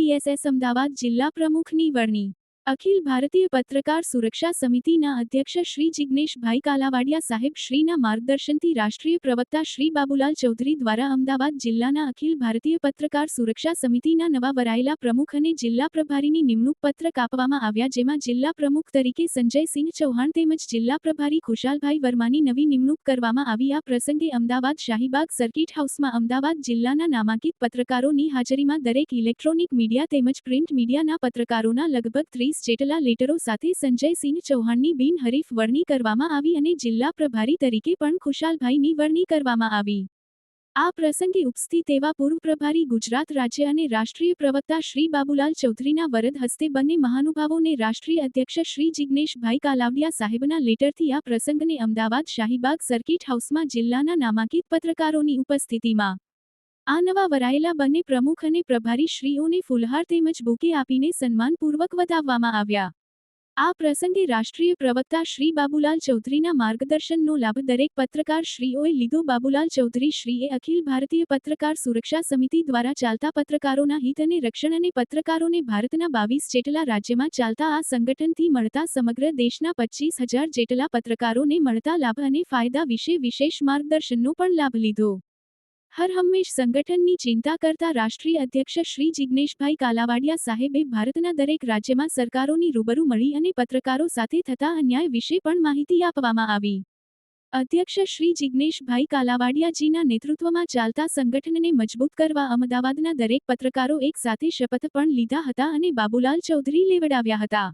એબીવીપીએસએસ અમદાવાદ જિલ્લા પ્રમુખની વરણી. અખિલ ભારતીય પત્રકાર સુરક્ષા સમિતિના અધ્યક્ષ શ્રી જિગ્નેશભાઈ કાલાવાડિયા સાહેબ શ્રીના માર્ગદર્શનથી રાષ્ટ્રીય પ્રવક્તા શ્રી બાબુલાલ ચૌધરી દ્વારા અમદાવાદ જિલ્લાના અખિલ ભારતીય પત્રકાર સુરક્ષા સમિતિના નવા વરાયેલા પ્રમુખ અને જિલ્લા પ્રભારીની નિમણૂક પત્રક આપવામાં આવ્યા, જેમાં જિલ્લા પ્રમુખ તરીકે સંજયસિંહ ચૌહાણ તેમજ જિલ્લા પ્રભારી ખુશાલભાઈ વર્માની નવી નિમણૂક કરવામાં આવી. આ પ્રસંગે અમદાવાદ શાહીબાગ સર્કિટ હાઉસમાં અમદાવાદ જિલ્લાના નામાંકિત પત્રકારોની હાજરીમાં દરેક ઇલેક્ટ્રોનિક મીડિયા તેમજ પ્રિન્ટ મીડિયાના પત્રકારોના લગભગ 30 જેટલા લેટરો સાથે સંજયસિંહ ચૌહાણની બિનહરીફ વરણી કરવામાં આવી અને જિલ્લા પ્રભારી તરીકે પણ ખુશાલભાઈની વરણી કરવામાં આવી. આ પ્રસંગે ઉપસ્થિત એવા પૂર્વ પ્રભારી ગુજરાત રાજ્ય અને રાષ્ટ્રીય પ્રવક્તા શ્રી બાબુલાલ ચૌધરીના વરદ હસ્તે બંને મહાનુભાવોને રાષ્ટ્રીય અધ્યક્ષ શ્રી જિગ્નેશભાઈ કાલાવડિયા સાહેબના લેટરથી આ પ્રસંગને અમદાવાદ શાહીબાગ સર્કિટ હાઉસમાં જિલ્લાના નામાંકિત પત્રકારોની ઉપસ્થિતિમાં આ નવા વરાયેલા બંને પ્રમુખ અને પ્રભારી શ્રીઓને ફૂલહાર તેમજ બુકે આપીને સન્માનપૂર્વક વધાવવામાં આવ્યા. આ પ્રસંગે રાષ્ટ્રીય પ્રવક્તા શ્રી બાબુલાલ ચૌધરીના માર્ગદર્શનનો લાભ દરેક પત્રકાર શ્રીઓએ લીધો. બાબુલાલ ચૌધરી શ્રીએ અખિલ ભારતીય પત્રકાર સુરક્ષા સમિતિ દ્વારા ચાલતા પત્રકારોના હિત અને રક્ષણ અને પત્રકારોને ભારતના 22 જેટલા રાજ્યમાં ચાલતા આ સંગઠનથી મળતા સમગ્ર દેશના 25,000 જેટલા પત્રકારોને મળતા લાભ અને ફાયદા વિશે વિશેષ માર્ગદર્શનનો પણ લાભ લીધો. હર હંમેશ સંગઠનની ચિંતા કરતા રાષ્ટ્રીય અધ્યક્ષ શ્રી જિગ્નેશભાઈ કાલાવાડિયા સાહેબે ભારતના દરેક રાજ્યમાં સરકારોની રૂબરૂ મળી અને પત્રકારો સાથે થતા અન્યાય વિશે પણ માહિતી આપવામાં આવી. અધ્યક્ષ શ્રી જિગ્નેશભાઈ કાલાવાડિયાજીના નેતૃત્વમાં ચાલતા સંગઠનને મજબૂત કરવા અમદાવાદના દરેક પત્રકારો એક સાથે શપથ પણ લીધા હતા અને બાબુલાલ ચૌધરી લેવડાવ્યા હતા.